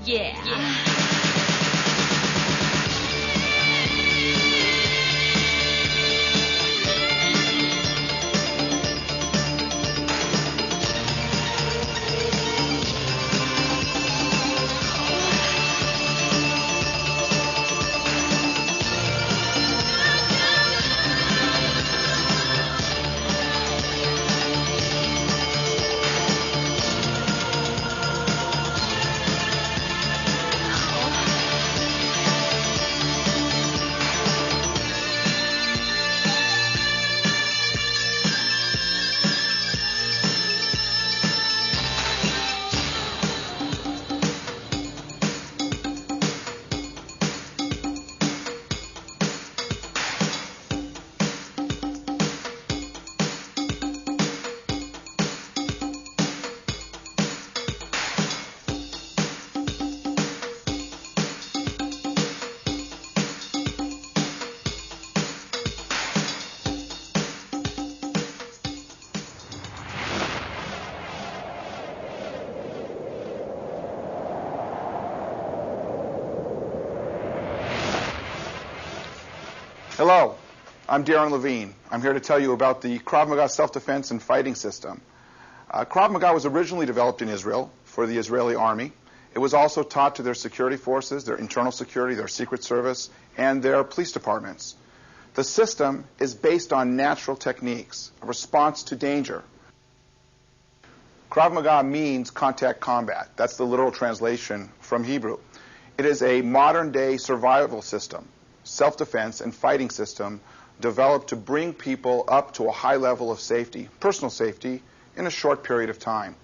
Yeah. Hello, I'm Darren Levine. I'm here to tell you about the Krav Maga self-defense and fighting system. Krav Maga was originally developed in Israel for the Israeli army. It was also taught to their security forces, their internal security, their secret service, and their police departments. The system is based on natural techniques, a response to danger. Krav Maga means contact combat. That's the literal translation from Hebrew. It is a modern-day survival system, self-defense and fighting system developed to bring people up to a high level of safety, personal safety, in a short period of time.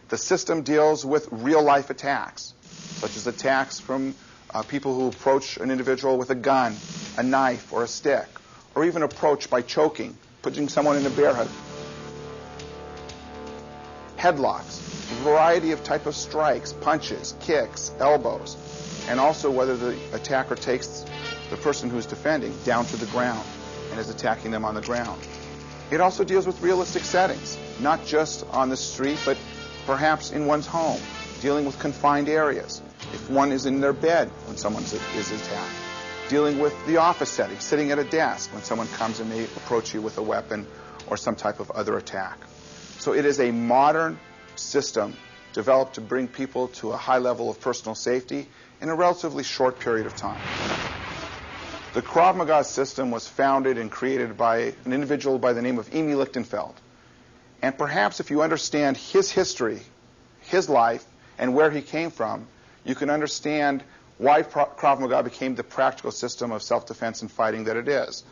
The system deals with real-life attacks, such as attacks from people who approach an individual with a gun, a knife, or a stick, or even approach by choking, putting someone in a bear hug. Headlocks, a variety of type of strikes, punches, kicks, elbows, and also whether the attacker takes the person who's defending down to the ground and is attacking them on the ground. It also deals with realistic settings, not just on the street, but perhaps in one's home, dealing with confined areas, if one is in their bed when someone is attacked, dealing with the office setting, sitting at a desk when someone comes and may approach you with a weapon or some type of other attack. So it is a modern system developed to bring people to a high level of personal safety in a relatively short period of time. The Krav Maga system was founded and created by an individual by the name of Emi Lichtenfeld. And perhaps if you understand his history, his life, and where he came from, you can understand why Krav Maga became the practical system of self-defense and fighting that it is.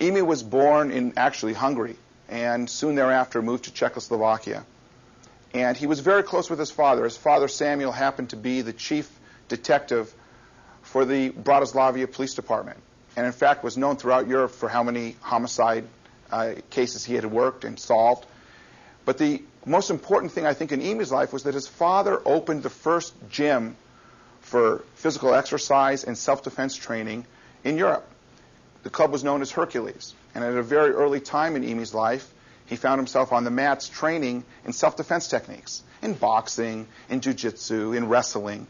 Emi was born in actually Hungary and soon thereafter moved to Czechoslovakia. And he was very close with his father. His father, Samuel, happened to be the chief detective for the Bratislava Police Department, and in fact was known throughout Europe for how many homicide cases he had worked and solved. But the most important thing, I think, in Emi's life was that his father opened the first gym for physical exercise and self-defense training in Europe. The club was known as Hercules, and at a very early time in Emi's life, he found himself on the mats training in self-defense techniques, in boxing, in jiu-jitsu, in wrestling.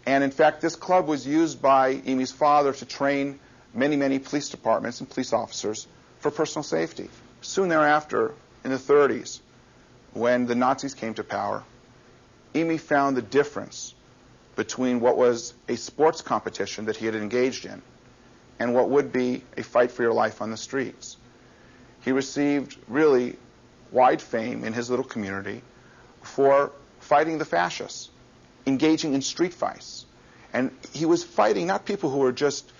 And in fact, this club was used by Emi's father to train many, many police departments and police officers for personal safety. Soon thereafter, in the 30s, when the Nazis came to power, Emi found the difference between what was a sports competition that he had engaged in and what would be a fight for your life on the streets. He received really wide fame in his little community for fighting the fascists, engaging in street fights. And he was fighting not people who were just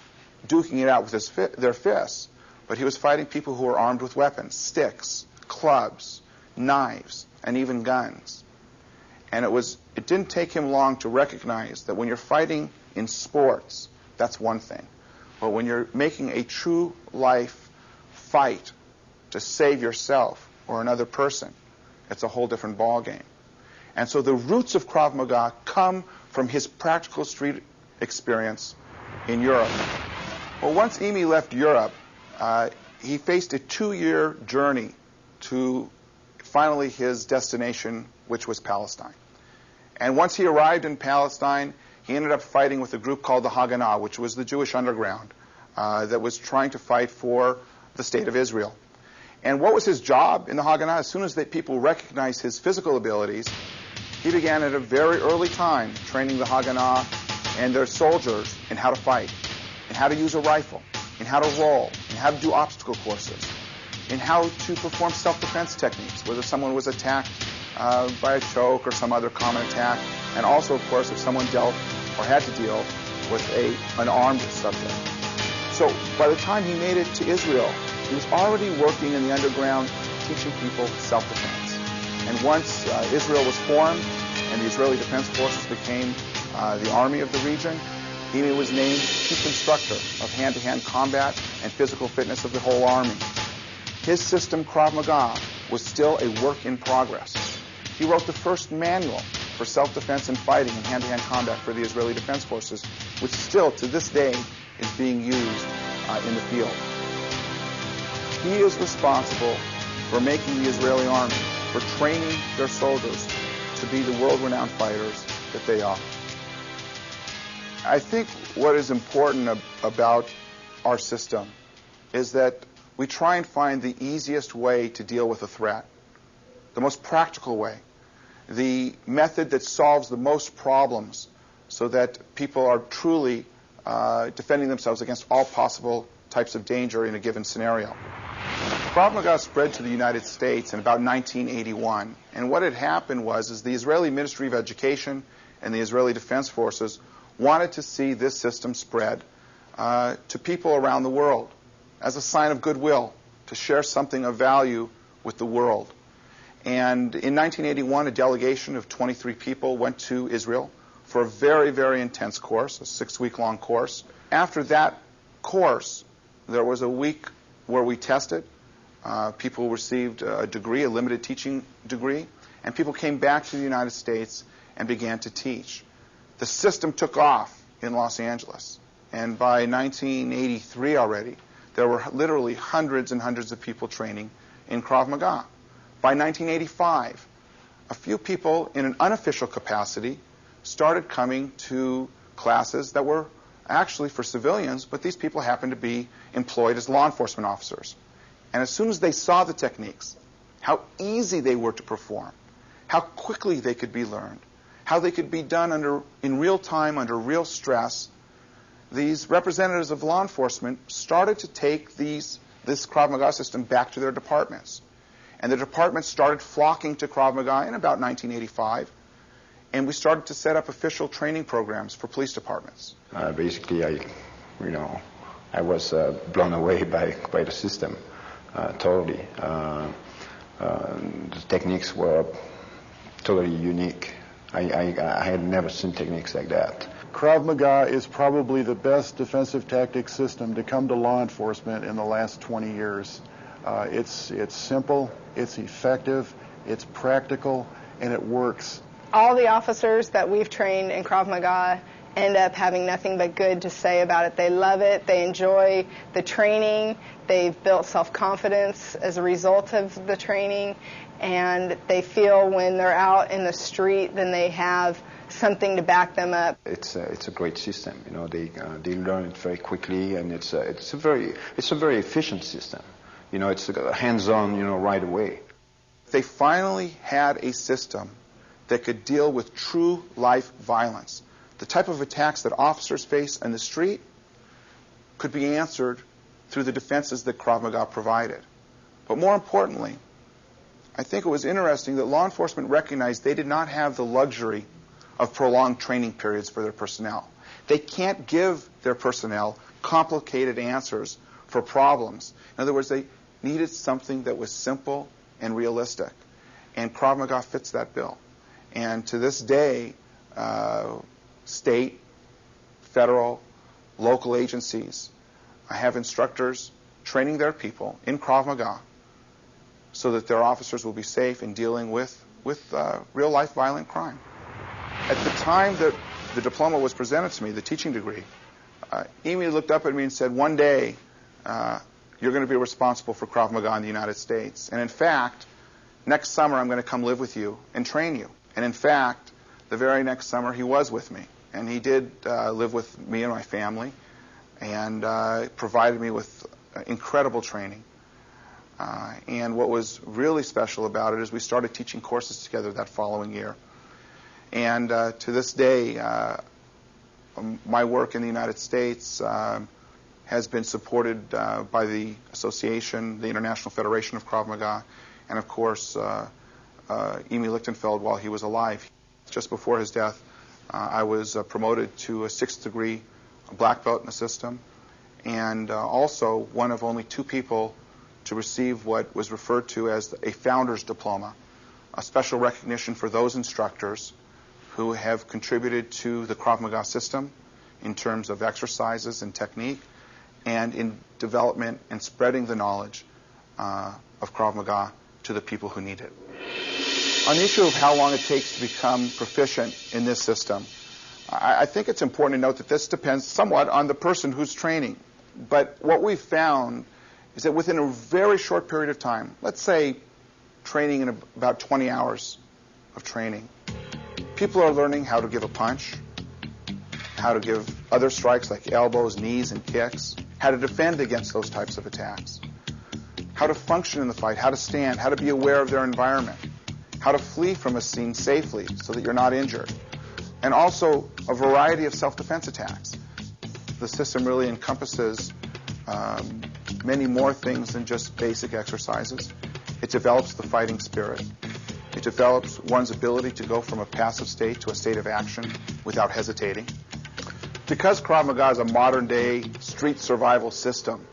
duking it out with their fists, but he was fighting people who were armed with weapons, sticks, clubs, knives, and even guns. And it didn't take him long to recognize that when you're fighting in sports, that's one thing. But when you're making a true life fight to save yourself or another person, it's a whole different ballgame. And so the roots of Krav Maga come from his practical street experience in Europe. Well, once Emi left Europe, he faced a 2-year journey to finally his destination, which was Palestine. And once he arrived in Palestine, he ended up fighting with a group called the Haganah, which was the Jewish underground that was trying to fight for the state of Israel. And what was his job in the Haganah? As soon as people recognized his physical abilities, he began at a very early time training the Haganah and their soldiers in how to fight, in how to use a rifle, in how to roll, in how to do obstacle courses, in how to perform self-defense techniques, whether someone was attacked by a choke or some other common attack, and also, of course, if someone dealt or had to deal with an armed subject. So by the time he made it to Israel, he was already working in the underground, teaching people self-defense. And once Israel was formed and the Israeli Defense Forces became the army of the region, he was named chief instructor of hand-to-hand combat and physical fitness of the whole army. His system, Krav Maga, was still a work in progress. He wrote the first manual for self-defense and fighting in hand-to-hand combat for the Israeli Defense Forces, which still, to this day, is being used in the field. He is responsible for making the Israeli army, for training their soldiers to be the world-renowned fighters that they are. I think what is important about our system is that we try and find the easiest way to deal with a threat, the most practical way, the method that solves the most problems so that people are truly defending themselves against all possible types of danger in a given scenario. Krav Maga spread to the United States in about 1981, and what had happened was the Israeli Ministry of Education and the Israeli Defense Forces wanted to see this system spread to people around the world as a sign of goodwill, to share something of value with the world. And in 1981, a delegation of 23 people went to Israel for a very, very intense course, a 6-week-long course. After that course, there was a week where we tested. People received a degree, a limited teaching degree, and people came back to the United States and began to teach. The system took off in Los Angeles, and by 1983 already, there were literally hundreds and hundreds of people training in Krav Maga. By 1985, a few people in an unofficial capacity started coming to classes that were actually for civilians, but these people happened to be employed as law enforcement officers. And as soon as they saw the techniques, how easy they were to perform, how quickly they could be learned, how they could be done in real time, under real stress, these representatives of law enforcement started to take this Krav Maga system back to their departments. And the departments started flocking to Krav Maga in about 1985, and we started to set up official training programs for police departments. Basically, I was blown away by the system, totally. The techniques were totally unique. I had never seen techniques like that. Krav Maga is probably the best defensive tactics system to come to law enforcement in the last 20 years. It's simple, it's effective, it's practical, and it works. All the officers that we've trained in Krav Maga end up having nothing but good to say about it. They love it, they enjoy the training, they've built self-confidence as a result of the training, and they feel when they're out in the street then they have something to back them up. It's a great system. They learn it very quickly, and it's a very efficient system. It's hands-on, right away. They finally had a system that could deal with true life violence. The type of attacks that officers face in the street could be answered through the defenses that Krav Maga provided. But more importantly, I think it was interesting that law enforcement recognized they did not have the luxury of prolonged training periods for their personnel. They can't give their personnel complicated answers for problems. In other words, they needed something that was simple and realistic. And Krav Maga fits that bill. And to this day, state, federal, local agencies have instructors training their people in Krav Maga so that their officers will be safe in dealing with real-life violent crime. At the time that the diploma was presented to me, the teaching degree, Amy looked up at me and said, one day, you're going to be responsible for Krav Maga in the United States. And in fact, next summer I'm going to come live with you and train you. And in fact, the very next summer he was with me. And he did live with me and my family and provided me with incredible training. And what was really special about it is we started teaching courses together that following year. And to this day, my work in the United States has been supported by the association, the International Federation of Krav Maga, and of course, Emil Lichtenfeld while he was alive. Just before his death, I was promoted to a 6th degree black belt in the system, and also one of only 2 people to receive what was referred to as a founder's diploma, a special recognition for those instructors who have contributed to the Krav Maga system in terms of exercises and technique, and in development and spreading the knowledge of Krav Maga to the people who need it. On the issue of how long it takes to become proficient in this system, I think it's important to note that this depends somewhat on the person who's training. But what we've found is that within a very short period of time, let's say training in about 20 hours of training, people are learning how to give a punch, how to give other strikes like elbows, knees, and kicks, how to defend against those types of attacks, how to function in the fight, how to stand, how to be aware of their environment, how to flee from a scene safely so that you're not injured, and also a variety of self-defense attacks. The system really encompasses many more things than just basic exercises. It develops the fighting spirit. It develops one's ability to go from a passive state to a state of action without hesitating. Because Krav Maga is a modern-day street survival system,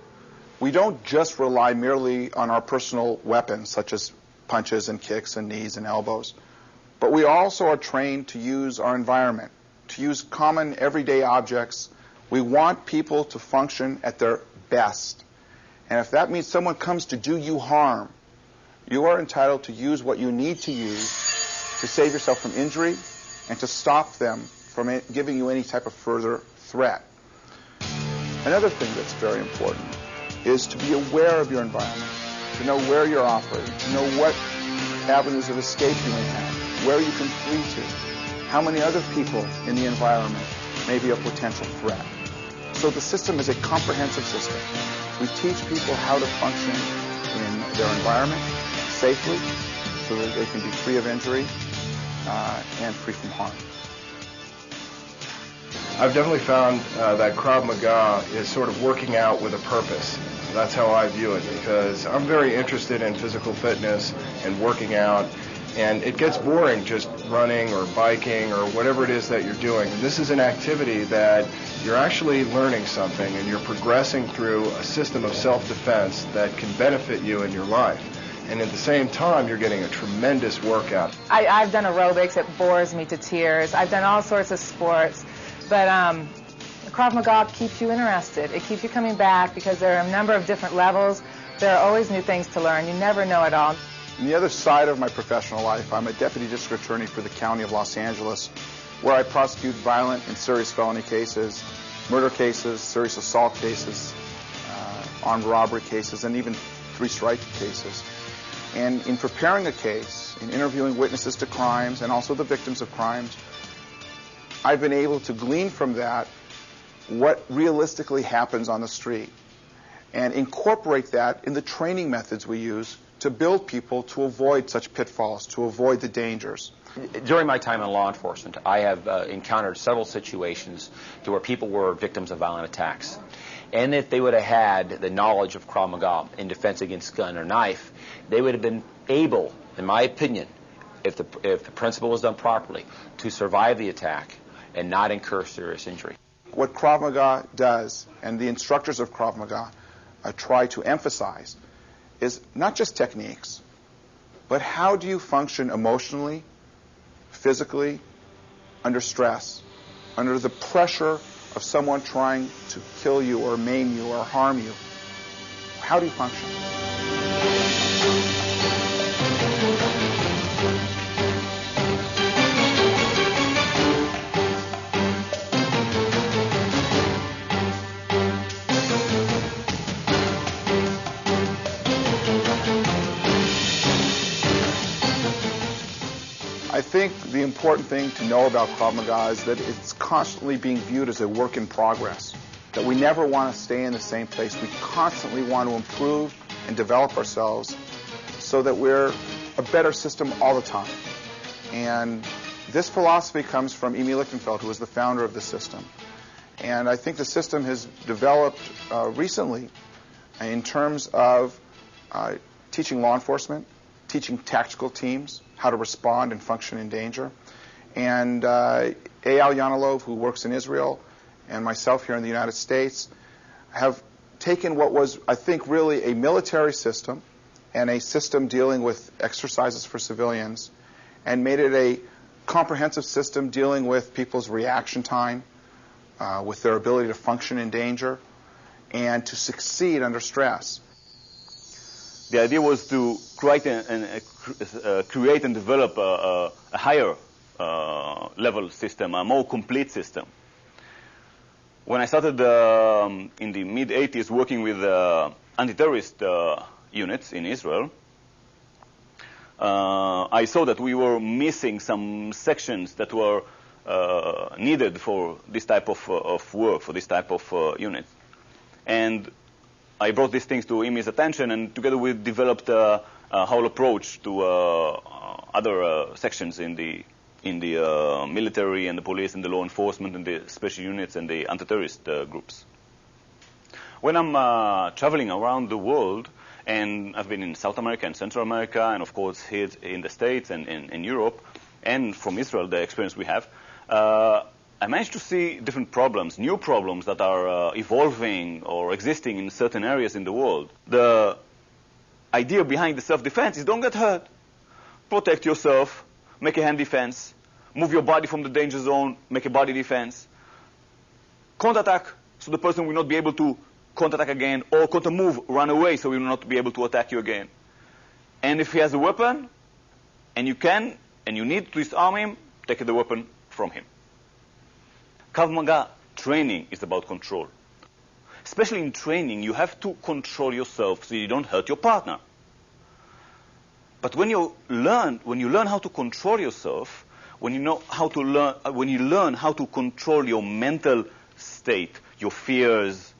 we don't just rely merely on our personal weapons, such as punches and kicks and knees and elbows, but we also are trained to use our environment, to use common everyday objects. We want people to function at their best. And if that means someone comes to do you harm, you are entitled to use what you need to use to save yourself from injury and to stop them from giving you any type of further threat. Another thing that's very important is to be aware of your environment, to know where you're operating, to know what avenues of escape you may have, where you can flee to, how many other people in the environment may be a potential threat. So the system is a comprehensive system. We teach people how to function in their environment safely so that they can be free of injury and free from harm. I've definitely found that Krav Maga is sort of working out with a purpose. That's how I view it, because I'm very interested in physical fitness and working out, and it gets boring just running or biking or whatever it is that you're doing. This is an activity that you're actually learning something, and you're progressing through a system of self-defense that can benefit you in your life. And at the same time, you're getting a tremendous workout. I've done aerobics. It bores me to tears. I've done all sorts of sports. But Krav Maga keeps you interested. It keeps you coming back because there are a number of different levels. There are always new things to learn. You never know it all. On the other side of my professional life, I'm a deputy district attorney for the County of Los Angeles, where I prosecute violent and serious felony cases, murder cases, serious assault cases, armed robbery cases, and even 3-strike cases. And in preparing a case, in interviewing witnesses to crimes and also the victims of crimes, I've been able to glean from that what realistically happens on the street and incorporate that in the training methods we use to build people to avoid such pitfalls, to avoid the dangers. During my time in law enforcement, I have encountered several situations to where people were victims of violent attacks. And if they would have had the knowledge of Krav Maga in defense against gun or knife, they would have been able, in my opinion, if the principle was done properly, to survive the attack and not incur serious injury. What Krav Maga does, and the instructors of Krav Maga try to emphasize, is not just techniques, but how do you function emotionally, physically, under stress, under the pressure of someone trying to kill you or maim you or harm you. How do you function? I think the important thing to know about Krav Maga is that it's constantly being viewed as a work in progress, that we never want to stay in the same place. We constantly want to improve and develop ourselves so that we're a better system all the time. And this philosophy comes from Emil Lichtenfeld, who was the founder of the system. And I think the system has developed recently in terms of teaching law enforcement, teaching tactical teams how to respond and function in danger. And Eyal Yanilov, who works in Israel, and myself here in the United States, have taken what was, I think, really a military system and a system dealing with exercises for civilians and made it a comprehensive system dealing with people's reaction time, with their ability to function in danger, and to succeed under stress. The idea was to create and develop a higher level system, a more complete system. When I started in the mid-'80s working with anti-terrorist units in Israel, I saw that we were missing some sections that were needed for this type of work, for this type of unit. And I brought these things to Imi's attention, and together we developed a whole approach to other sections in the military and the police and the law enforcement and the special units and the anti-terrorist groups. When I'm traveling around the world, and I've been in South America and Central America, and of course here in the States and in Europe, and from Israel, the experience we have, I managed to see different problems, new problems that are evolving or existing in certain areas in the world. The idea behind the self-defense is don't get hurt. Protect yourself, make a hand defense, move your body from the danger zone, make a body defense. Counterattack, so the person will not be able to counterattack again, or counter-move, run away, so he will not be able to attack you again. And if he has a weapon, and you can, and you need to disarm him, take the weapon from him. Krav Maga training is about control. Especially in training, you have to control yourself so you don't hurt your partner. But when you learn how to control yourself, when you learn how to control your mental state, your fears,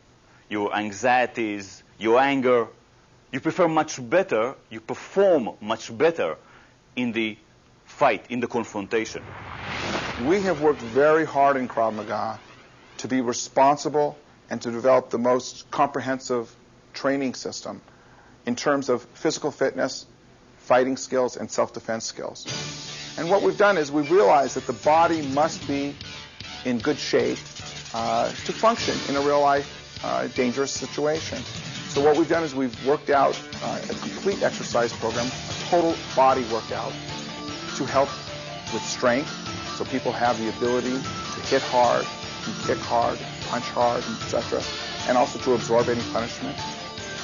your anxieties, your anger, you perform much better in the fight, in the confrontation. We have worked very hard in Krav Maga to be responsible and to develop the most comprehensive training system in terms of physical fitness, fighting skills, and self-defense skills. And what we've done is we've realized that the body must be in good shape to function in a real-life dangerous situation. So what we've done is we've worked out a complete exercise program, a total body workout, to help with strength, so people have the ability to hit hard, and kick hard, punch hard, etc., and also to absorb any punishment.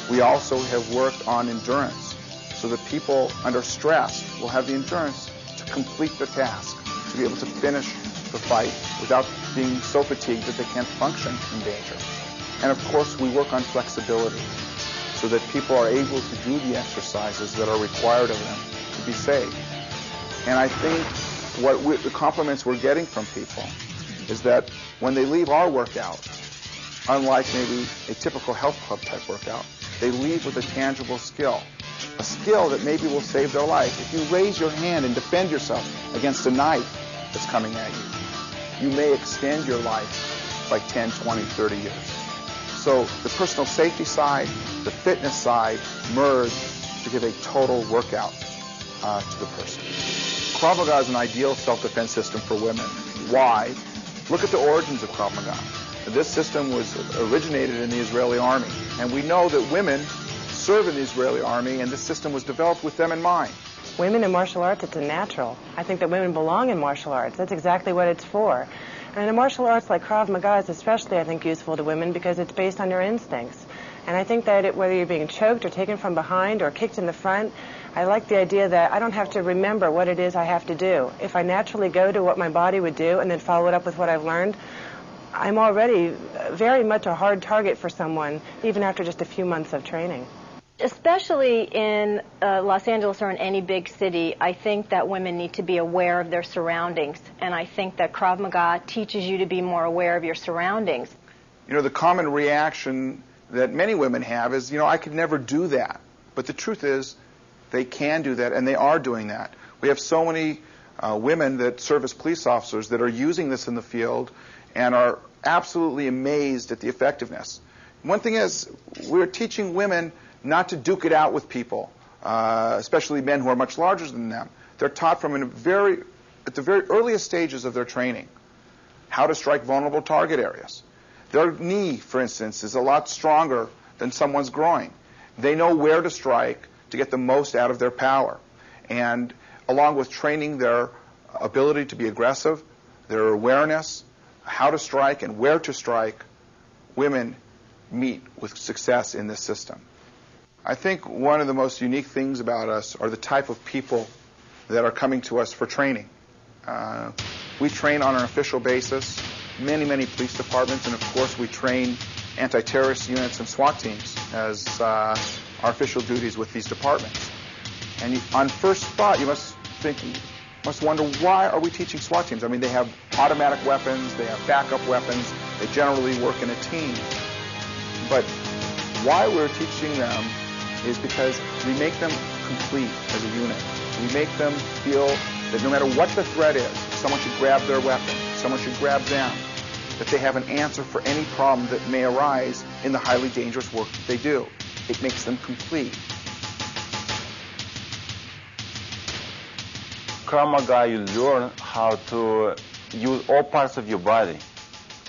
We also have worked on endurance, so that people under stress will have the endurance to complete the task, to be able to finish the fight without being so fatigued that they can't function in danger. And of course, we work on flexibility, so that people are able to do the exercises that are required of them to be safe. And I think the compliments we're getting from people is that when they leave our workout, unlike maybe a typical health club type workout, they leave with a tangible skill, a skill that maybe will save their life. If you raise your hand and defend yourself against a knife that's coming at you, you may extend your life by 10, 20, 30 years. So the personal safety side, the fitness side merge to give a total workout to the person. Krav Maga is an ideal self-defense system for women. Why? Look at the origins of Krav Maga. This system was originated in the Israeli army, and we know that women serve in the Israeli army, and this system was developed with them in mind. Women in martial arts, it's a natural. I think that women belong in martial arts. That's exactly what it's for. And in martial arts like Krav Maga is especially, I think, useful to women because it's based on your instincts. And I think that whether you're being choked or taken from behind or kicked in the front, I like the idea that I don't have to remember what it is I have to do. If I naturally go to what my body would do and then follow it up with what I've learned, I'm already very much a hard target for someone, even after just a few months of training. especially in Los Angeles or in any big city, I think that women need to be aware of their surroundings. And I think that Krav Maga teaches you to be more aware of your surroundings. You know, the common reaction that many women have is, you know, I could never do that. But the truth is, they can do that, and they are doing that. We have so many women that serve as police officers that are using this in the field and are absolutely amazed at the effectiveness. One thing is, we're teaching women not to duke it out with people, especially men who are much larger than them. They're taught from at the very earliest stages of their training how to strike vulnerable target areas. Their knee, for instance, is a lot stronger than someone's groin. They know where to strike to get the most out of their power. And along with training their ability to be aggressive, their awareness, how to strike and where to strike, women meet with success in this system. I think one of the most unique things about us are the type of people that are coming to us for training. We train on an official basis, many police departments, and of course we train anti-terrorist units and SWAT teams as our official duties with these departments. And on first thought, you must wonder, why are we teaching SWAT teams? I mean, they have automatic weapons, they have backup weapons, they generally work in a team. But why we're teaching them is because we make them complete as a unit. We make them feel that no matter what the threat is, someone should grab their weapon, someone should grab them, that they have an answer for any problem that may arise in the highly dangerous work that they do. It makes them complete. Krav Maga, you learn how to use all parts of your body,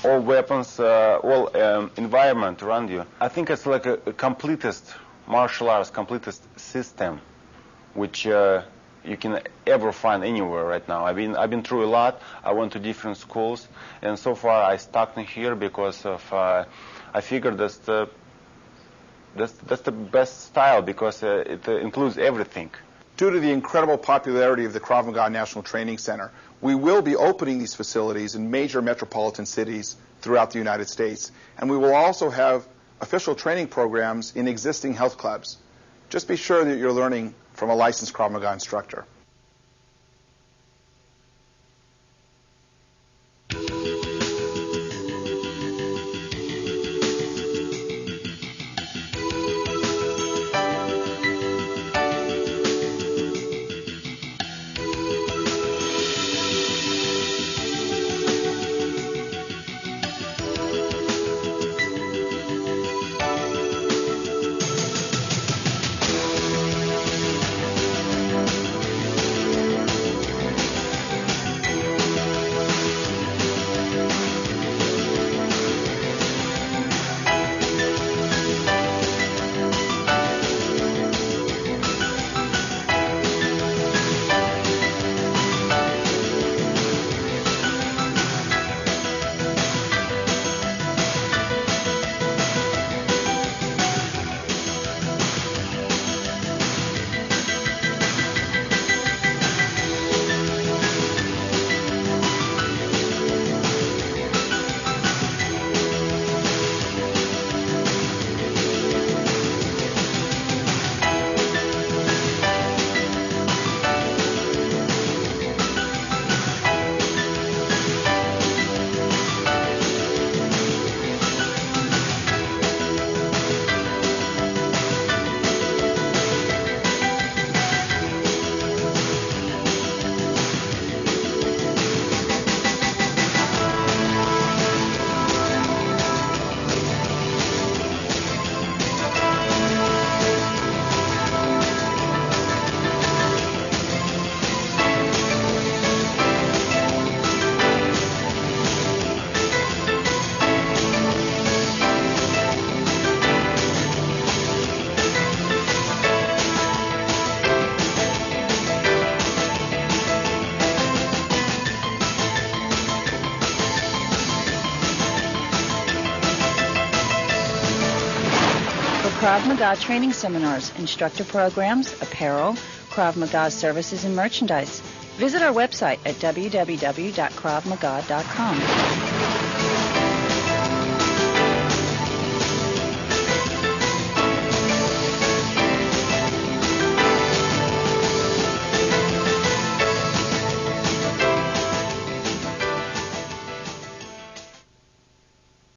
all weapons, all environment around you. I think it's like a completest martial arts, completest system, which you can ever find anywhere right now. I've been through a lot. I went to different schools, and so far I stuck in here because of I figured that's the best style because it includes everything. Due to the incredible popularity of the Krav Maga National Training Center, we will be opening these facilities in major metropolitan cities throughout the United States. And we will also have official training programs in existing health clubs. Just be sure that you're learning from a licensed Krav Maga instructor. Krav Maga training seminars, instructor programs, apparel, Krav Maga services, and merchandise. Visit our website at www.kravmaga.com.